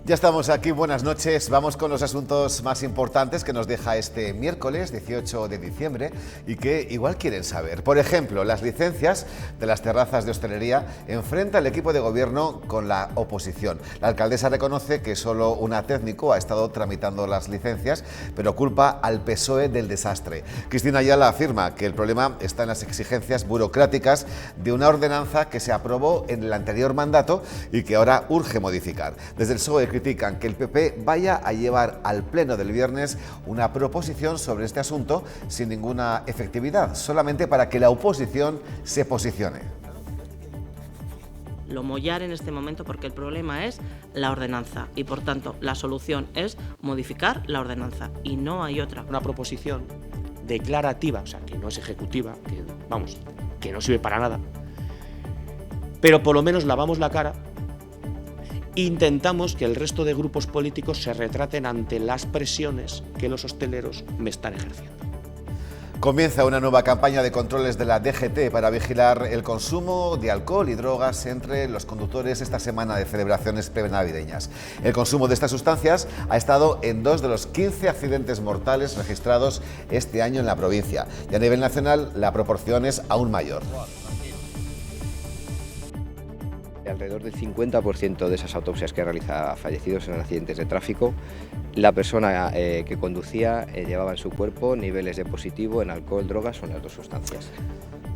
Ya estamos aquí, buenas noches. Vamos con los asuntos más importantes que nos deja este miércoles 18 de diciembre y que igual quieren saber. Por ejemplo, las licencias de las terrazas de hostelería enfrenta el equipo de gobierno con la oposición. La alcaldesa reconoce que solo una técnico ha estado tramitando las licencias, pero culpa al PSOE del desastre. Cristina Ayala afirma que el problema está en las exigencias burocráticas de una ordenanza que se aprobó en el anterior mandato y que ahora urge modificar. Desde el PSOE critican que el PP vaya a llevar al pleno del viernes una proposición sobre este asunto sin ninguna efectividad, solamente para que la oposición se posicione. Lo mollar en este momento porque el problema es la ordenanza y por tanto la solución es modificar la ordenanza y no hay otra. Una proposición declarativa, o sea, que no es ejecutiva, que no sirve para nada, pero por lo menos lavamos la cara. Intentamos que el resto de grupos políticos se retraten ante las presiones que los hosteleros me están ejerciendo. Comienza una nueva campaña de controles de la DGT para vigilar el consumo de alcohol y drogas entre los conductores esta semana de celebraciones prenavideñas. El consumo de estas sustancias ha estado en 2 de los 15 accidentes mortales registrados este año en la provincia y a nivel nacional la proporción es aún mayor. Alrededor del 50% de esas autopsias que realiza fallecidos en accidentes de tráfico, la persona que conducía llevaba en su cuerpo niveles de positivo en alcohol, drogas o en las 2 sustancias.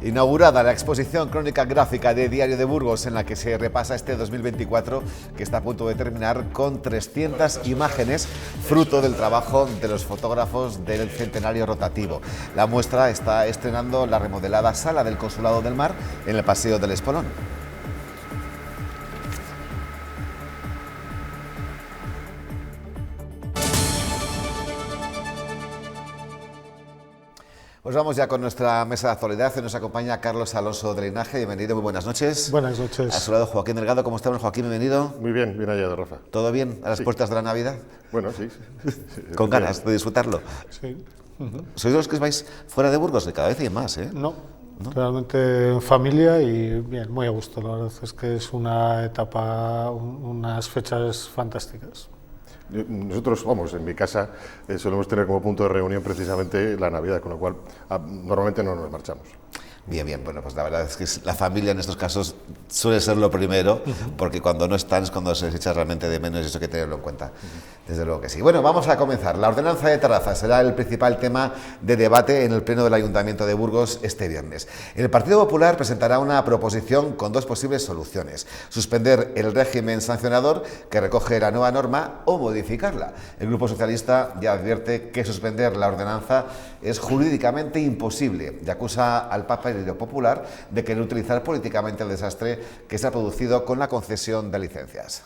Inaugurada la exposición crónica gráfica de Diario de Burgos, en la que se repasa este 2024, que está a punto de terminar, con 300 imágenes, fruto del trabajo de los fotógrafos del Centenario Rotativo. La muestra está estrenando la remodelada Sala del Consulado del Mar en el Paseo del Espolón. Pues vamos ya con nuestra mesa de actualidad. Hoy nos acompaña Carlos Alonso de Linaje. Bienvenido, muy buenas noches. Buenas noches. A su lado Joaquín Delgado. ¿Cómo estamos, Joaquín? Bienvenido. Muy bien, bien hallado, Rafa. ¿Todo bien a las puertas de la Navidad? Bueno, sí. ¿Con ganas de disfrutarlo? Sí. ¿Sois de los que vais fuera de Burgos? Que cada vez hay más, ¿eh? No, realmente en familia y bien, muy a gusto. La verdad es que es una etapa, unas fechas fantásticas. Nosotros, en mi casa solemos tener como punto de reunión precisamente la Navidad, con lo cual normalmente no nos marchamos. Bien, bien, bueno, pues la verdad es que la familia en estos casos suele ser lo primero, porque cuando no están es cuando se les echa realmente de menos y eso hay que tenerlo en cuenta, desde luego que sí. Bueno, vamos a comenzar. La ordenanza de terrazas será el principal tema de debate en el Pleno del Ayuntamiento de Burgos este viernes. El Partido Popular presentará una proposición con 2 posibles soluciones: suspender el régimen sancionador que recoge la nueva norma o modificarla. El Grupo Socialista ya advierte que suspender la ordenanza es jurídicamente imposible y acusa al Partido Popular de querer utilizar políticamente el desastre que se ha producido con la concesión de licencias.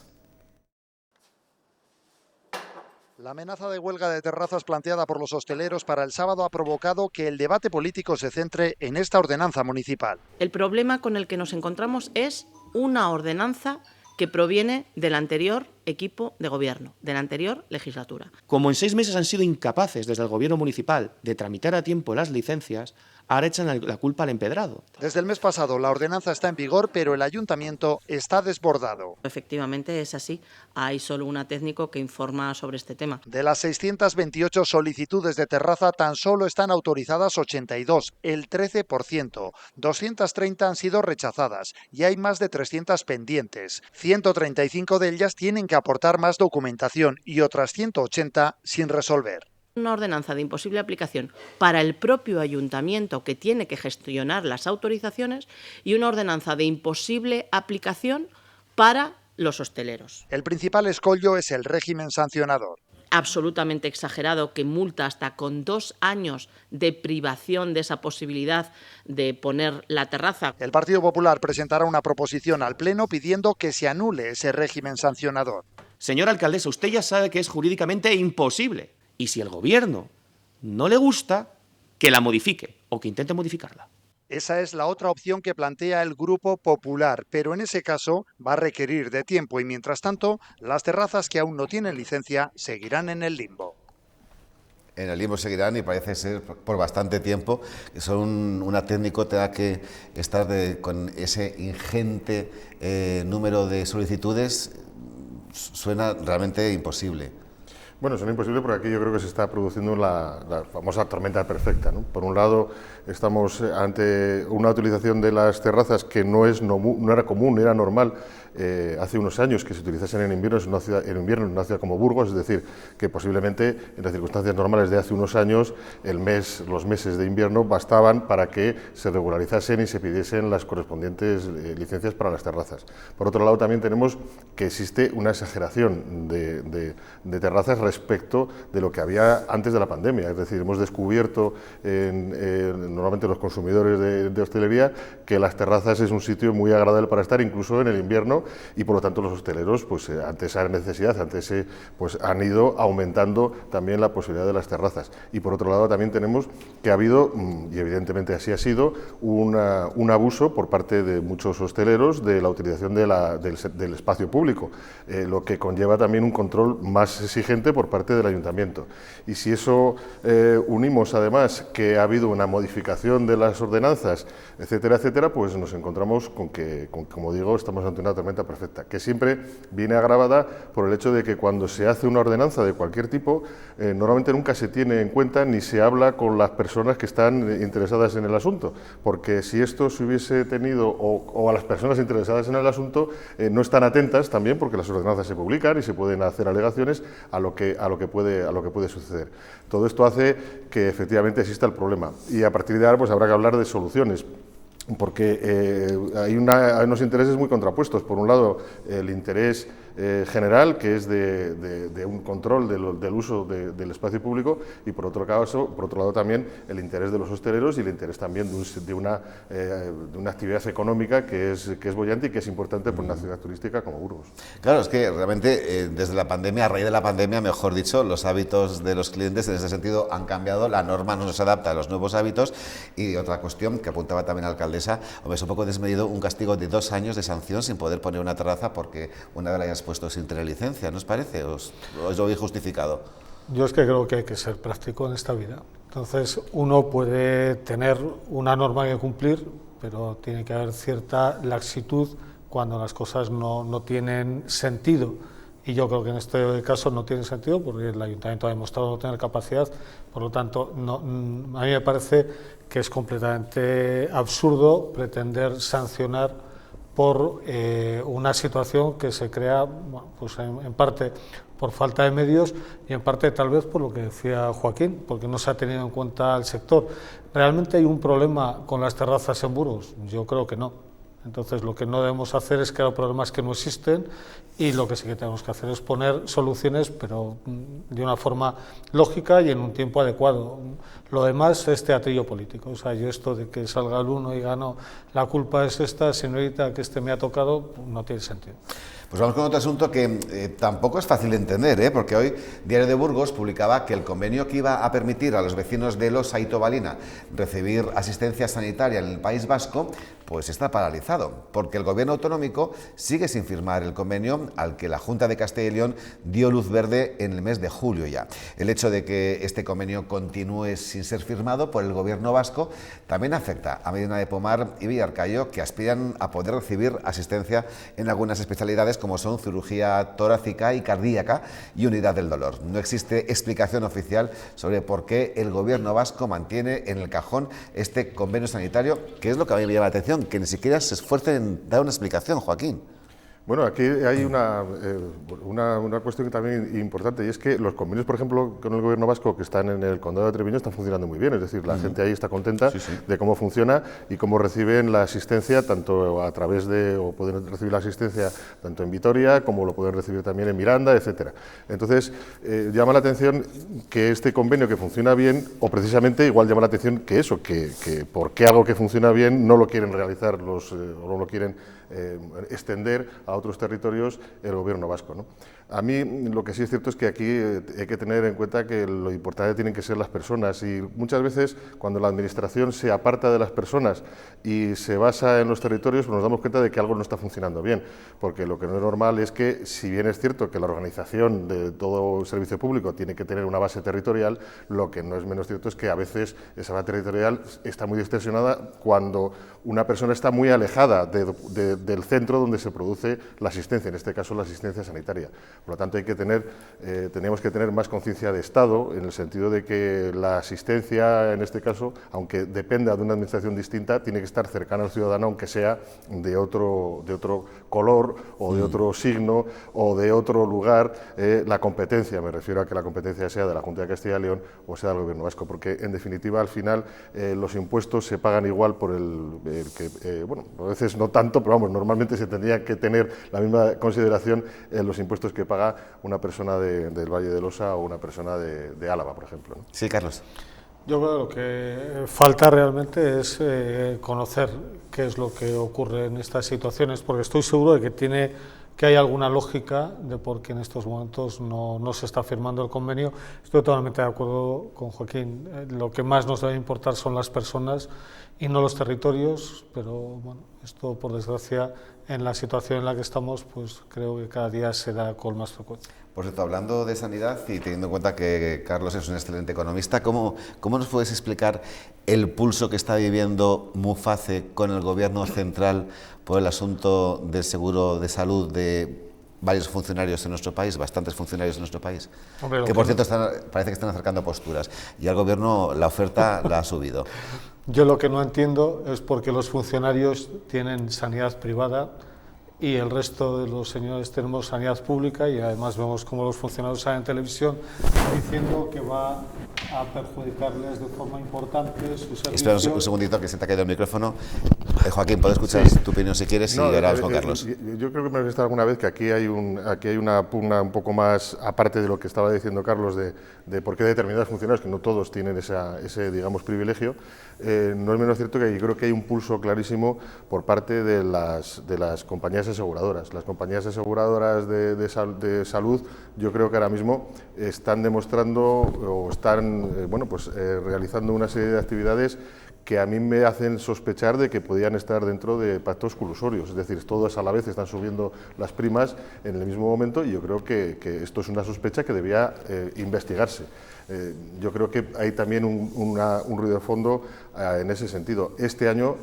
La amenaza de huelga de terrazas planteada por los hosteleros para el sábado ha provocado que el debate político se centre en esta ordenanza municipal. El problema con el que nos encontramos es una ordenanza que proviene del anterior equipo de gobierno, de la anterior legislatura. Como en 6 meses han sido incapaces desde el gobierno municipal de tramitar a tiempo las licencias, ahora echan la culpa al empedrado. Desde el mes pasado la ordenanza está en vigor, pero el ayuntamiento está desbordado. Efectivamente es así, hay solo una técnico que informa sobre este tema. De las 628 solicitudes de terraza, tan solo están autorizadas 82, el 13%. 230 han sido rechazadas y hay más de 300 pendientes. 135 de ellas tienen que aportar más documentación y otras 180 sin resolver. Una ordenanza de imposible aplicación para el propio ayuntamiento que tiene que gestionar las autorizaciones y una ordenanza de imposible aplicación para los hosteleros. El principal escollo es el régimen sancionador. Absolutamente exagerado, que multa hasta con 2 años de privación de esa posibilidad de poner la terraza. El Partido Popular presentará una proposición al Pleno pidiendo que se anule ese régimen sancionador. Señora alcaldesa, usted ya sabe que es jurídicamente imposible. Y si el gobierno no le gusta, que la modifique o que intente modificarla. Esa es la otra opción que plantea el Grupo Popular, pero en ese caso va a requerir de tiempo y mientras tanto las terrazas que aún no tienen licencia seguirán en el limbo. En el limbo seguirán y parece ser por bastante tiempo. Una técnico tenga que estar con ese ingente número de solicitudes. suena realmente imposible. Bueno, suena imposible porque aquí yo creo que se está produciendo la famosa tormenta perfecta, ¿no? Por un lado, estamos ante una utilización de las terrazas que no era común, no era normal hace unos años que se utilizasen en invierno en una ciudad como Burgos, es decir, que posiblemente en las circunstancias normales de hace unos años los meses de invierno bastaban para que se regularizasen y se pidiesen las correspondientes licencias para las terrazas. Por otro lado, también tenemos que existe una exageración de terrazas respecto de lo que había antes de la pandemia, es decir, hemos descubierto normalmente los consumidores de hostelería que las terrazas es un sitio muy agradable para estar, incluso en el invierno, y por lo tanto los hosteleros, pues ante esa necesidad, pues han ido aumentando también la posibilidad de las terrazas. Y por otro lado también tenemos que ha habido, y evidentemente así ha sido, un abuso por parte de muchos hosteleros de la utilización del espacio público, lo que conlleva también un control más exigente por parte del ayuntamiento. Y si eso unimos además que ha habido una modificación de las ordenanzas, etcétera, etcétera, pues nos encontramos con que, como digo, estamos ante una tormenta perfecta, que siempre viene agravada por el hecho de que cuando se hace una ordenanza de cualquier tipo, normalmente nunca se tiene en cuenta ni se habla con las personas que están interesadas en el asunto, porque si esto se hubiese tenido, o a las personas interesadas en el asunto, no están atentas también, porque las ordenanzas se publican y se pueden hacer alegaciones a lo que puede suceder. Todo esto hace que efectivamente exista el problema, y a partir de ahora pues habrá que hablar de soluciones, porque hay unos intereses muy contrapuestos. Por un lado, el interés general, que es de un control del uso del espacio público, y por otro lado también el interés de los hosteleros y el interés también de una actividad económica que es boyante y que es importante por una ciudad turística como Burgos. Claro, es que realmente desde la pandemia, a raíz de la pandemia, mejor dicho, los hábitos de los clientes en ese sentido han cambiado, la norma no se adapta a los nuevos hábitos. Y otra cuestión que apuntaba también la alcaldesa, es un poco desmedido un castigo de 2 años de sanción sin poder poner una terraza porque una de las puesto sin tener licencia, ¿no os parece? ¿Os lo habéis justificado? Yo es que creo que hay que ser práctico en esta vida. Entonces, uno puede tener una norma que cumplir, pero tiene que haber cierta laxitud cuando las cosas no tienen sentido. Y yo creo que en este caso no tiene sentido porque el Ayuntamiento ha demostrado no tener capacidad. Por lo tanto, a mí me parece que es completamente absurdo pretender sancionar por una situación que se crea, bueno, pues en parte por falta de medios y en parte tal vez por lo que decía Joaquín, porque no se ha tenido en cuenta el sector. ¿Realmente hay un problema con las terrazas en Burgos? Yo creo que no. Entonces, lo que no debemos hacer es crear problemas que no existen, y lo que sí que tenemos que hacer es poner soluciones, pero de una forma lógica y en un tiempo adecuado. Lo demás es teatrillo político. O sea, yo esto de que salga el uno y diga, no, la culpa es esta, señorita, que me ha tocado, no tiene sentido. Pues vamos con otro asunto que tampoco es fácil de entender, porque hoy Diario de Burgos publicaba que el convenio que iba a permitir a los vecinos de Los Aito-Balina recibir asistencia sanitaria en el País Vasco, pues está paralizado, porque el gobierno autonómico sigue sin firmar el convenio al que la Junta de Castilla y León dio luz verde en el mes de julio ya. El hecho de que este convenio continúe sin ser firmado por el gobierno vasco también afecta a Medina de Pomar y Villarcayo, que aspiran a poder recibir asistencia en algunas especialidades como son cirugía torácica y cardíaca y unidad del dolor. No existe explicación oficial sobre por qué el gobierno vasco mantiene en el cajón este convenio sanitario, que es lo que a mí me llama la atención, que ni siquiera se esfuercen en dar una explicación, Joaquín. Bueno, aquí hay una cuestión también importante, y es que los convenios, por ejemplo, con el gobierno vasco que están en el condado de Treviño están funcionando muy bien, es decir, la gente ahí está contenta de cómo funciona y cómo reciben la asistencia, tanto a través de, o pueden recibir la asistencia tanto en Vitoria como lo pueden recibir también en Miranda, etcétera. Entonces, llama la atención que este convenio que funciona bien, o precisamente igual llama la atención que eso, que por qué algo que funciona bien no lo quieren realizar o no lo quieren extender a otros territorios el gobierno vasco, ¿no? A mí lo que sí es cierto es que aquí hay que tener en cuenta que lo importante tienen que ser las personas, y muchas veces cuando la administración se aparta de las personas y se basa en los territorios, pues nos damos cuenta de que algo no está funcionando bien, porque lo que no es normal es que, si bien es cierto que la organización de todo el servicio público tiene que tener una base territorial, lo que no es menos cierto es que a veces esa base territorial está muy distorsionada cuando una persona está muy alejada del centro donde se produce la asistencia, en este caso la asistencia sanitaria. Por lo tanto, teníamos que tener más conciencia de Estado, en el sentido de que la asistencia, en este caso, aunque dependa de una administración distinta, tiene que estar cercana al ciudadano, aunque sea de otro color o de otro signo o de otro lugar. La competencia, me refiero a que la competencia sea de la Junta de Castilla y León o sea del Gobierno vasco, porque en definitiva al final los impuestos se pagan igual por bueno, a veces no tanto, pero vamos, normalmente se tendría que tener la misma consideración en los impuestos que paga una persona del Valle del Osa o una persona de Álava, por ejemplo, ¿no? Sí, Carlos. Yo creo que lo que falta realmente es conocer qué es lo que ocurre en estas situaciones, porque estoy seguro de que hay alguna lógica de por qué en estos momentos no se está firmando el convenio. Estoy totalmente de acuerdo con Joaquín. Lo que más nos debe importar son las personas y no los territorios, pero bueno, esto por desgracia en la situación en la que estamos, pues creo que cada día se da con más frecuencia. Por cierto, hablando de sanidad y teniendo en cuenta que Carlos es un excelente economista, ¿cómo nos puedes explicar el pulso que está viviendo Muface con el Gobierno central por el asunto del seguro de salud de varios funcionarios en nuestro país, bastantes funcionarios en nuestro país? Hombre, que por cierto parece que están acercando posturas y al Gobierno la oferta la ha subido. Yo lo que no entiendo es por qué los funcionarios tienen sanidad privada y el resto de los señores tenemos sanidad pública, y además vemos cómo los funcionarios salen en televisión diciendo que va a perjudicarles de forma importante su servicio. Espera un segundito, que se te ha caído el micrófono. Joaquín, puedes escuchar tu opinión si quieres y ahora vamos con Carlos. Yo creo que me he visto alguna vez que aquí hay una pugna un poco más, aparte de lo que estaba diciendo Carlos, de por qué determinados funcionarios, que no todos tienen ese digamos, privilegio. No es menos cierto que yo creo que hay un pulso clarísimo por parte de las compañías aseguradoras. Las compañías aseguradoras de salud, yo creo que ahora mismo están demostrando o están realizando una serie de actividades que a mí me hacen sospechar de que podían estar dentro de pactos colusorios, es decir, todas a la vez están subiendo las primas en el mismo momento, y yo creo que esto es una sospecha que debía investigarse. Yo creo que hay también un ruido de fondo en ese sentido. Este año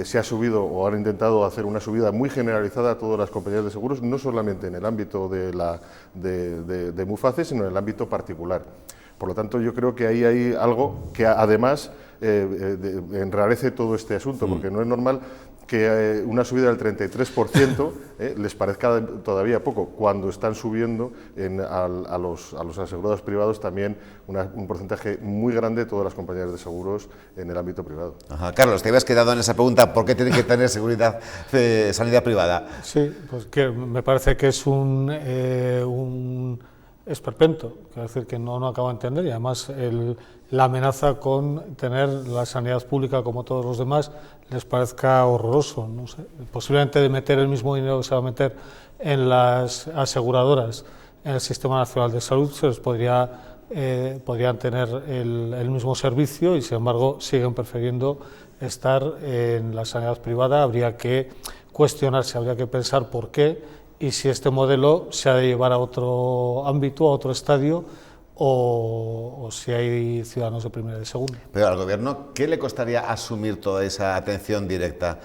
se ha subido o han intentado hacer una subida muy generalizada a todas las compañías de seguros, no solamente en el ámbito de Muface, sino en el ámbito particular. Por lo tanto, yo creo que ahí hay algo que además enrarece todo este asunto, porque no es normal que una subida del 33% les parezca todavía poco, cuando están subiendo a los asegurados privados también un porcentaje muy grande de todas las compañías de seguros en el ámbito privado. Ajá. Carlos, te habías quedado en esa pregunta, ¿por qué tienen que tener sanidad privada? Sí, pues que me parece que es un esperpento, quiero decir que no acabo de entender, y además la amenaza con tener la sanidad pública como todos los demás les parezca horroroso, no sé, posiblemente de meter el mismo dinero que se va a meter en las aseguradoras en el Sistema Nacional de Salud, se les podrían tener el mismo servicio y sin embargo siguen prefiriendo estar en la sanidad privada. Habría que cuestionarse, habría que pensar por qué, y si este modelo se ha de llevar a otro ámbito, a otro estadio, o si hay ciudadanos de primera y de segunda. Pero al Gobierno, ¿qué le costaría asumir toda esa atención directa?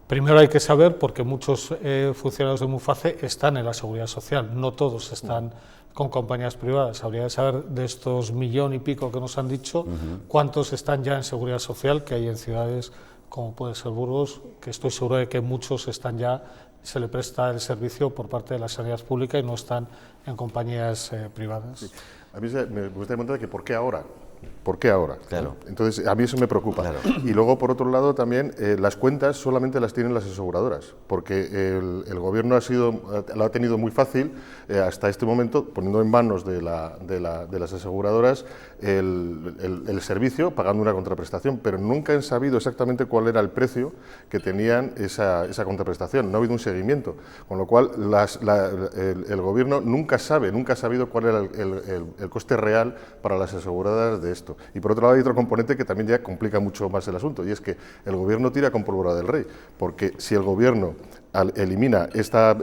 Primero hay que saber, porque muchos funcionarios de Muface están en la Seguridad Social, no todos están con compañías privadas. Habría que saber de estos 1,5 millones que nos han dicho, cuántos están ya en Seguridad Social, que hay en ciudades como puede ser Burgos, que estoy seguro de que muchos están ya, se le presta el servicio por parte de la sanidad pública y no están en compañías privadas. Sí. A mí me gustaría preguntar que ¿por qué ahora? ¿Por qué ahora? Claro. Entonces, a mí eso me preocupa. Claro. Y luego, por otro lado, también las cuentas solamente las tienen las aseguradoras, porque el Gobierno lo ha tenido muy fácil hasta este momento, poniendo en manos de las aseguradoras el servicio, pagando una contraprestación, pero nunca han sabido exactamente cuál era el precio que tenían esa contraprestación. No ha habido un seguimiento, con lo cual el Gobierno nunca ha sabido cuál era el coste real para las aseguradoras de esto. Y por otro lado hay otro componente que también ya complica mucho más el asunto, y es que el Gobierno tira con pólvora del rey, porque si el Gobierno elimina esta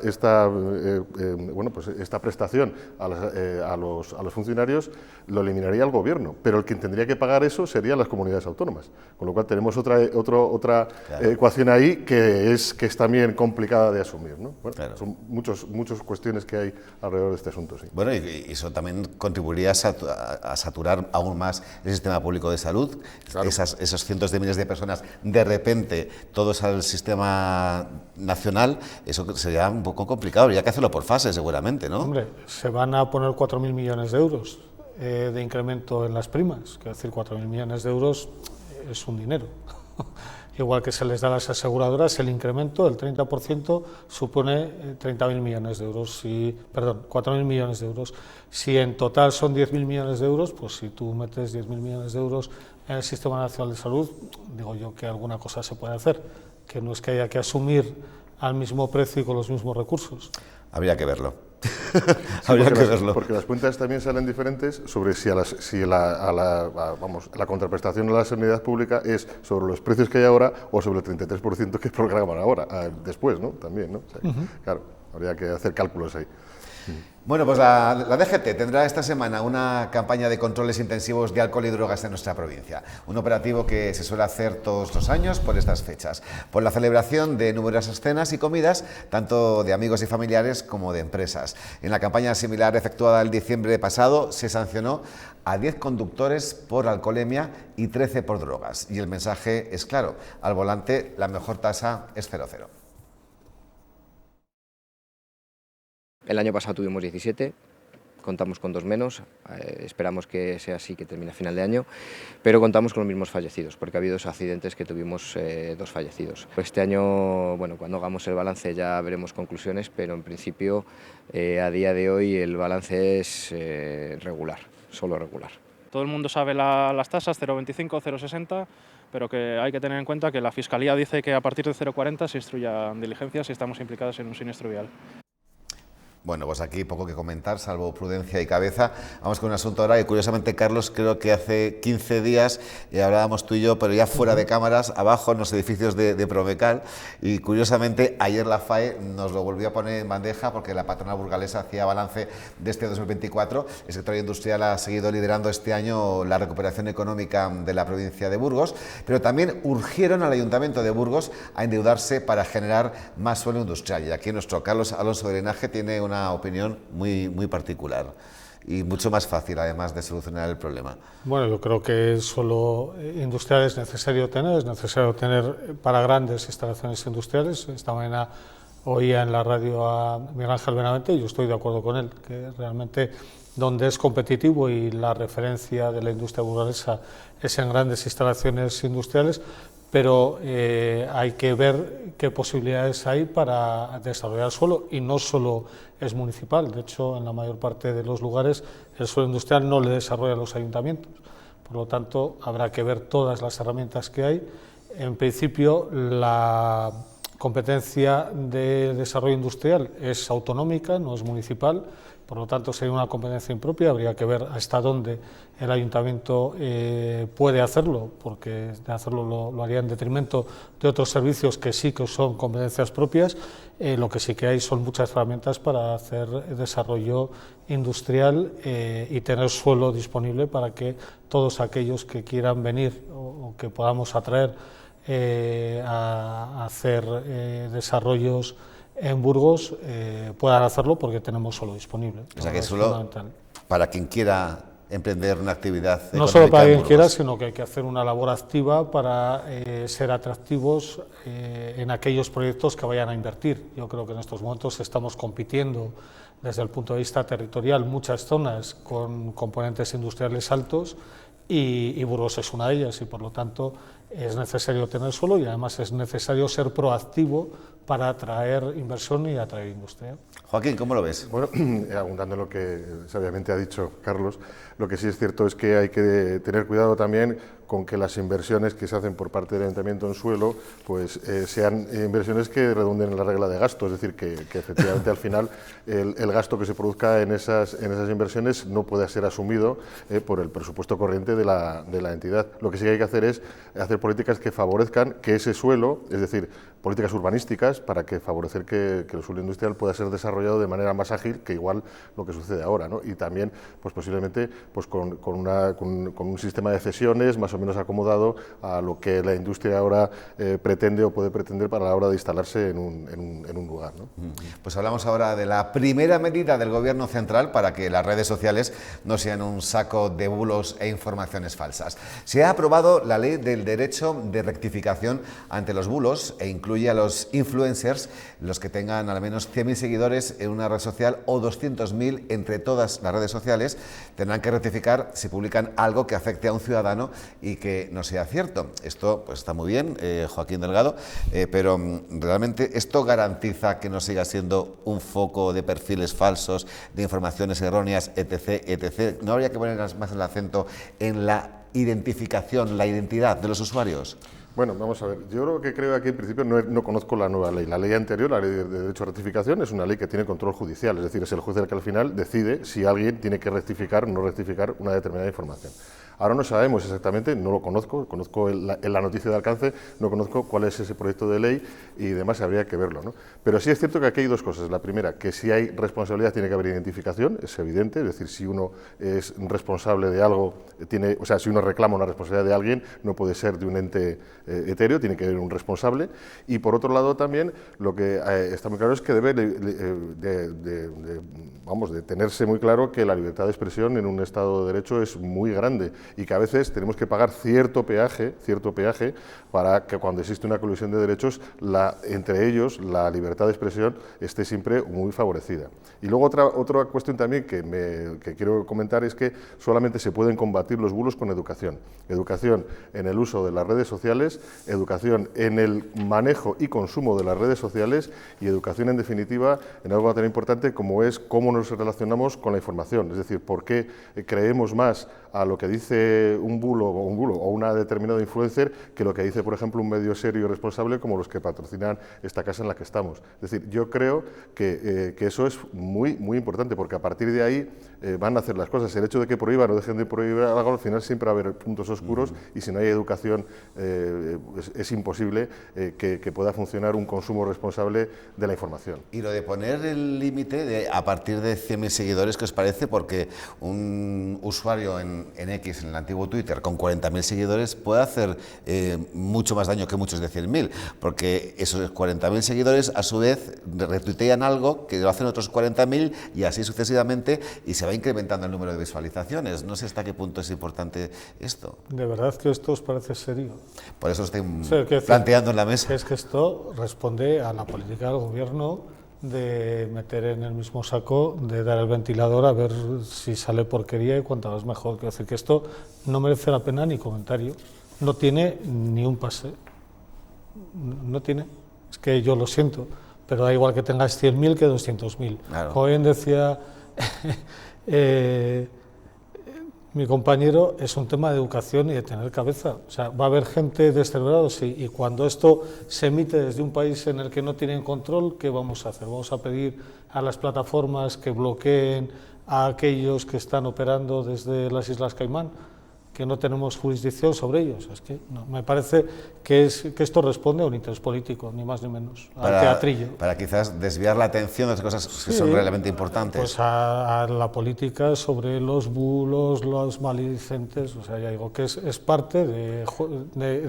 prestación a los funcionarios, lo eliminaría el Gobierno, pero el quien tendría que pagar eso serían las comunidades autónomas, con lo cual tenemos otra ecuación ahí que es también complicada de asumir, ¿no? Bueno, claro. Son muchas cuestiones que hay alrededor de este asunto. Sí. Bueno, y eso también contribuiría a saturar aún más el sistema público de salud, claro. Esos cientos de miles de personas, de repente, todos al sistema nacional, eso sería un poco complicado, habría que hacerlo por fases seguramente, ¿no? Hombre, se van a poner 4.000 millones de euros de incremento en las primas, quiero decir, 4.000 millones de euros es un dinero. Igual que se les da a las aseguradoras, el incremento del 30% supone 30.000 millones de euros, 4.000 millones de euros. Si en total son 10.000 millones de euros, pues si tú metes 10.000 millones de euros en el Sistema Nacional de Salud, digo yo que alguna cosa se puede hacer, que no es que haya que asumir al mismo precio y con los mismos recursos. Habría que verlo. Habría que verlo. Porque las cuentas también salen diferentes sobre la contraprestación a la sanidad pública es sobre los precios que hay ahora o sobre el 33% que programan ahora, después, ¿no? También, ¿no? O sea, claro, habría que hacer cálculos ahí. Bueno, pues la DGT tendrá esta semana una campaña de controles intensivos de alcohol y drogas en nuestra provincia. Un operativo que se suele hacer todos los años por estas fechas, por la celebración de numerosas cenas y comidas, tanto de amigos y familiares como de empresas. En la campaña similar efectuada el diciembre pasado se sancionó a 10 conductores por alcoholemia y 13 por drogas. Y el mensaje es claro, al volante la mejor tasa es 0,0. El año pasado tuvimos 17, contamos con 2 menos, esperamos que sea así, que termine a final de año, pero contamos con los mismos fallecidos, porque ha habido 2 accidentes que tuvimos 2 fallecidos. Este año, bueno, cuando hagamos el balance ya veremos conclusiones, pero en principio a día de hoy el balance es regular, solo regular. Todo el mundo sabe las tasas, 0,25, 0,60, pero que hay que tener en cuenta que la Fiscalía dice que a partir de 0,40 se instruyan diligencias si estamos implicados en un siniestro vial. Bueno, pues aquí poco que comentar, salvo prudencia y cabeza. Vamos con un asunto ahora que curiosamente, Carlos, creo que hace 15 días hablábamos tú y yo, pero ya fuera de cámaras, abajo en los edificios de Promecal, y curiosamente ayer la FAE nos lo volvió a poner en bandeja porque la patronal burgalesa hacía balance de este 2024. El sector industrial ha seguido liderando este año la recuperación económica de la provincia de Burgos, pero también urgieron al Ayuntamiento de Burgos a endeudarse para generar más suelo industrial. Y aquí nuestro Carlos Alonso de Linaje tiene una opinión muy particular y mucho más fácil, además, de solucionar el problema. Bueno, yo creo que suelo industrial es necesario tener para grandes instalaciones industriales. Esta mañana oía en la radio a Miguel Ángel Benavente y yo estoy de acuerdo con él, que realmente donde es competitivo y la referencia de la industria burgalesa es en grandes instalaciones industriales, pero hay que ver qué posibilidades hay para desarrollar suelo, y no solo es municipal. De hecho, en la mayor parte de los lugares el suelo industrial no le desarrollan los ayuntamientos. Por lo tanto, habrá que ver todas las herramientas que hay. En principio, la competencia de desarrollo industrial es autonómica, no es municipal. Por lo tanto, sería una competencia impropia, habría que ver hasta dónde el ayuntamiento puede hacerlo, porque de hacerlo lo haría en detrimento de otros servicios que sí que son competencias propias. Lo que sí que hay son muchas herramientas para hacer desarrollo industrial y tener suelo disponible para que todos aquellos que quieran venir o que podamos atraer a hacer desarrollos en Burgos puedan hacerlo, porque tenemos suelo disponible. O sea que solo para quien quiera emprender una actividad económica. No solo para quien quiera, sino que hay que hacer una labor activa para ser atractivos en aquellos proyectos que vayan a invertir. Yo creo que en estos momentos estamos compitiendo desde el punto de vista territorial muchas zonas con componentes industriales altos, y Burgos es una de ellas, y por lo tanto es necesario tener suelo, y además es necesario ser proactivo para atraer inversión y atraer industria. Joaquín, ¿cómo lo ves? Bueno, abundando en lo que sabiamente ha dicho Carlos, lo que sí es cierto es que hay que tener cuidado también con que las inversiones que se hacen por parte del Ayuntamiento en suelo pues sean inversiones que redunden en la regla de gasto, es decir, que efectivamente al final el gasto que se produzca en esas inversiones no pueda ser asumido por el presupuesto corriente de la entidad. Lo que sí que hay que hacer es hacer políticas que favorezcan que ese suelo, es decir, políticas urbanísticas para que favorecer que el suelo industrial pueda ser desarrollado de manera más ágil que igual lo que sucede ahora, ¿no? Y también, pues posiblemente, pues con un sistema de cesiones más o menos acomodado a lo que la industria ahora pretende o puede pretender para la hora de instalarse en un lugar, ¿no? Pues hablamos ahora de la primera medida del Gobierno central para que las redes sociales no sean un saco de bulos e informaciones falsas. Se ha aprobado la ley del derecho de rectificación ante los bulos e incluye a los influencers, los que tengan al menos 100.000 seguidores en una red social o 200.000 entre todas las redes sociales, tendrán que rectificar si publican algo que afecte a un ciudadano y que no sea cierto. Esto pues está muy bien, Joaquín Delgado, pero realmente esto garantiza que no siga siendo un foco de perfiles falsos, de informaciones erróneas, etc., etc. ¿No habría que poner más el acento en la identificación, la identidad de los usuarios? Bueno, vamos a ver, yo lo que creo aquí en principio no conozco la nueva ley. La ley anterior, la ley de derecho a rectificación, es una ley que tiene control judicial, es decir, es el juez el que al final decide si alguien tiene que rectificar o no rectificar una determinada información. Ahora no sabemos exactamente, no lo conozco la noticia de alcance, no conozco cuál es ese proyecto de ley y demás, habría que verlo, ¿no? Pero sí es cierto que aquí hay dos cosas. La primera, que si hay responsabilidad tiene que haber identificación, es evidente, es decir, si uno es responsable de algo, si uno reclama una responsabilidad de alguien, no puede ser de un ente etéreo, tiene que haber un responsable. Y por otro lado también, lo que está muy claro es que debe de tenerse muy claro que la libertad de expresión en un Estado de Derecho es muy grande y que a veces tenemos que pagar cierto peaje para que cuando existe una colisión de derechos, entre ellos la libertad de expresión esté siempre muy favorecida. Y luego otra cuestión también que quiero comentar es que solamente se pueden combatir los bulos con educación. Educación en el uso de las redes sociales, educación en el manejo y consumo de las redes sociales y educación en definitiva en algo tan importante como es cómo nos relacionamos con la información, es decir, por qué creemos más a lo que dice un bulo o una determinada influencer que lo que dice, por ejemplo, un medio serio y responsable como los que patrocinan esta casa en la que estamos. Es decir, yo creo que eso es muy, muy importante porque a partir de ahí van a hacer las cosas. El hecho de que prohíban o dejen de prohibir algo, al final siempre va a haber puntos oscuros y si no hay educación es imposible que pueda funcionar un consumo responsable de la información. Y lo de poner el límite a partir de 100.000 seguidores, ¿qué os parece? Porque un usuario en X, en el antiguo Twitter, con 40.000 seguidores puede hacer mucho más daño que muchos de 100.000, porque esos 40.000 seguidores a su vez retuitean algo que lo hacen otros 40.000 y así sucesivamente y se va incrementando el número de visualizaciones. No sé hasta qué punto es importante esto. ¿De verdad que esto os parece serio? Por eso estoy planteando en la mesa. Es que esto responde a la política del gobierno de meter en el mismo saco, de dar el ventilador a ver si sale porquería y cuanto más mejor. Quiero decir que esto no merece la pena ni comentario, no tiene ni un pase, no tiene, es que yo lo siento, pero da igual que tengas 100.000 que 200.000. Claro. Como bien decía mi compañero, es un tema de educación y de tener cabeza. O sea, va a haber gente de este grado, sí, y cuando esto se emite desde un país en el que no tienen control, ¿qué vamos a hacer? Vamos a pedir a las plataformas que bloqueen a aquellos que están operando desde las Islas Caimán, que no tenemos jurisdicción sobre ellos. Es que no, me parece que esto responde a un interés político, ni más ni menos, al teatrillo. Para quizás desviar la atención de las cosas que son realmente importantes. Pues a la política sobre los bulos, los maledicentes, o sea, ya digo que es parte de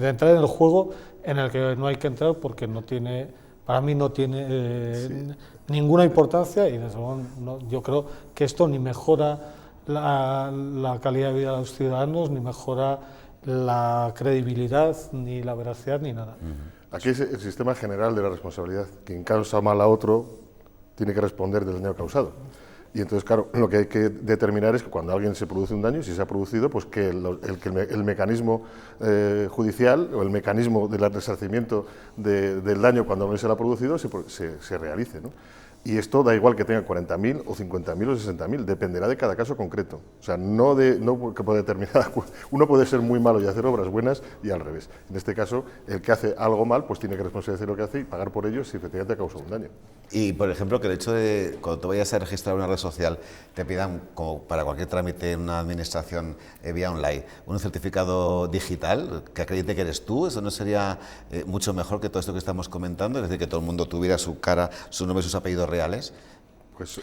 entrar en el juego en el que no hay que entrar porque no tiene, para mí no tiene ninguna importancia y desde luego yo creo que esto ni mejora la calidad de vida de los ciudadanos, ni mejora la credibilidad, ni la veracidad, ni nada. Aquí es el sistema general de la responsabilidad. Quien causa mal a otro tiene que responder del daño causado. Y entonces, claro, lo que hay que determinar es que cuando a alguien se produce un daño, si se ha producido, pues que el mecanismo judicial o el mecanismo del resarcimiento del daño cuando no se le ha producido se realice, ¿no? Y esto da igual que tenga 40.000 o 50.000 o 60.000, dependerá de cada caso concreto. O sea, no que por determinada, uno puede ser muy malo y hacer obras buenas y al revés. En este caso, el que hace algo mal, pues tiene que responsabilizar lo que hace y pagar por ello si efectivamente ha causado un daño. Y, por ejemplo, que el hecho de cuando tú vayas a registrar una red social, te pidan, como para cualquier trámite en una administración vía online, un certificado digital que acredite que eres tú, ¿eso no sería mucho mejor que todo esto que estamos comentando? Es decir, que todo el mundo tuviera su cara, su nombre y sus apellidos reales. Pues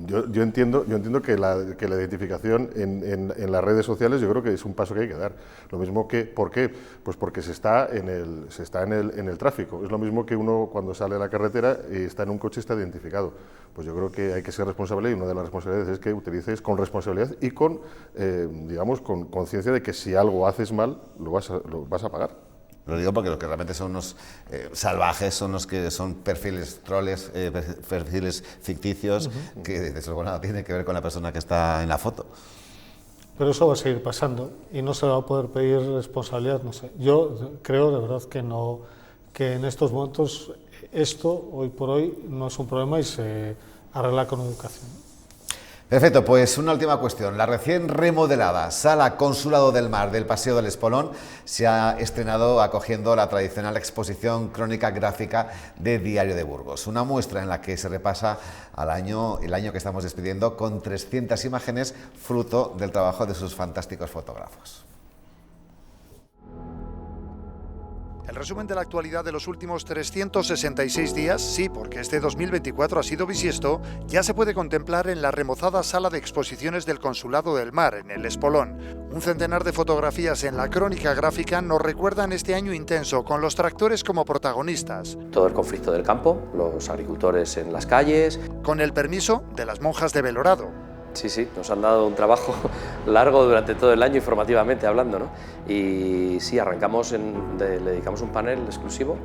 yo entiendo que la identificación en las redes sociales yo creo que es un paso que hay que dar. Lo mismo que, ¿por qué? Pues porque se está en el tráfico. Es lo mismo que uno cuando sale a la carretera y está en un coche está identificado. Pues yo creo que hay que ser responsable y una de las responsabilidades es que utilices con responsabilidad y con, digamos, con conciencia de que si algo haces mal lo vas a pagar. Lo digo porque los que realmente son unos salvajes son los que son perfiles troles, perfiles ficticios, que desde luego nada tiene que ver con la persona que está en la foto. Pero eso va a seguir pasando y no se va a poder pedir responsabilidad, no sé. Yo creo de verdad que no, que en estos momentos esto, hoy por hoy, no es un problema y se arregla con educación. Perfecto, pues una última cuestión. La recién remodelada Sala Consulado del Mar del Paseo del Espolón se ha estrenado acogiendo la tradicional exposición crónica gráfica de Diario de Burgos, una muestra en la que se repasa el año que estamos despidiendo con 300 imágenes fruto del trabajo de sus fantásticos fotógrafos. El resumen de la actualidad de los últimos 366 días, sí, porque este 2024 ha sido bisiesto, ya se puede contemplar en la remozada sala de exposiciones del Consulado del Mar, en el Espolón. Un centenar de fotografías en la crónica gráfica nos recuerdan este año intenso, con los tractores como protagonistas. Todo el conflicto del campo, los agricultores en las calles. Con el permiso de las monjas de Belorado. Sí, nos han dado un trabajo largo durante todo el año informativamente hablando, ¿no? Y sí, arrancamos, le dedicamos un panel exclusivo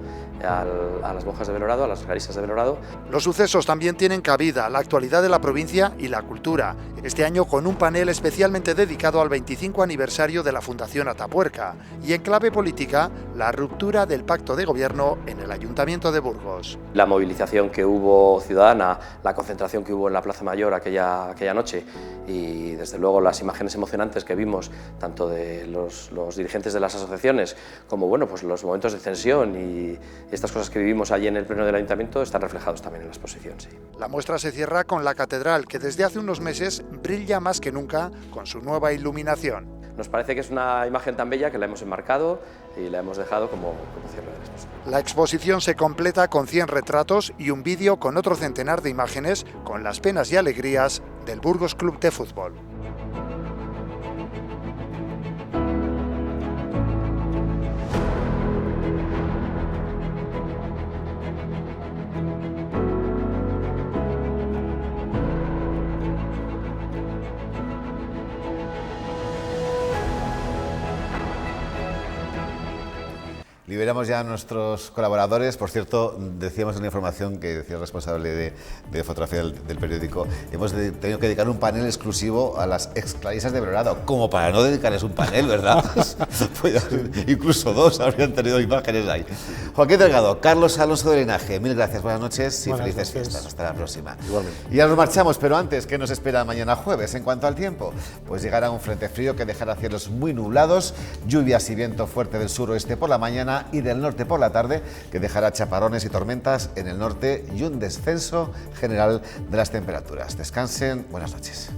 a las monjas de Belorado, a las clarisas de Belorado. Los sucesos también tienen cabida, la actualidad de la provincia y la cultura. Este año con un panel especialmente dedicado al 25 aniversario de la Fundación Atapuerca y en clave política, la ruptura del pacto de gobierno en el Ayuntamiento de Burgos. La movilización que hubo ciudadana, la concentración que hubo en la Plaza Mayor aquella noche y desde luego las imágenes emocionantes que vimos tanto de los dirigentes de las asociaciones como pues los momentos de tensión y estas cosas que vivimos allí en el pleno del Ayuntamiento están reflejados también en la exposición. Sí. La muestra se cierra con la catedral que desde hace unos meses brilla más que nunca con su nueva iluminación. Nos parece que es una imagen tan bella que la hemos enmarcado y la hemos dejado como cierre de la exposición. La exposición se completa con 100 retratos y un vídeo con otro centenar de imágenes con las penas y alegrías del Burgos Club de Fútbol. Liberamos ya a nuestros colaboradores. Por cierto, decíamos en la información que decía el responsable de fotografía del periódico, hemos tenido que dedicar un panel exclusivo a las exclarisas de Belorado, como para no dedicarles un panel, ¿verdad? Pues, incluso dos habrían tenido imágenes ahí. Joaquín Delgado, Carlos Alonso de Linaje, mil gracias, buenas noches y felices fiestas. Hasta la próxima. Igualmente. Y ya nos marchamos, pero antes, ¿qué nos espera mañana jueves en cuanto al tiempo? Pues llegará un frente frío que dejará cielos muy nublados, lluvias y viento fuerte del suroeste por la mañana y del norte por la tarde, que dejará chaparrones y tormentas en el norte y un descenso general de las temperaturas. Descansen, buenas noches.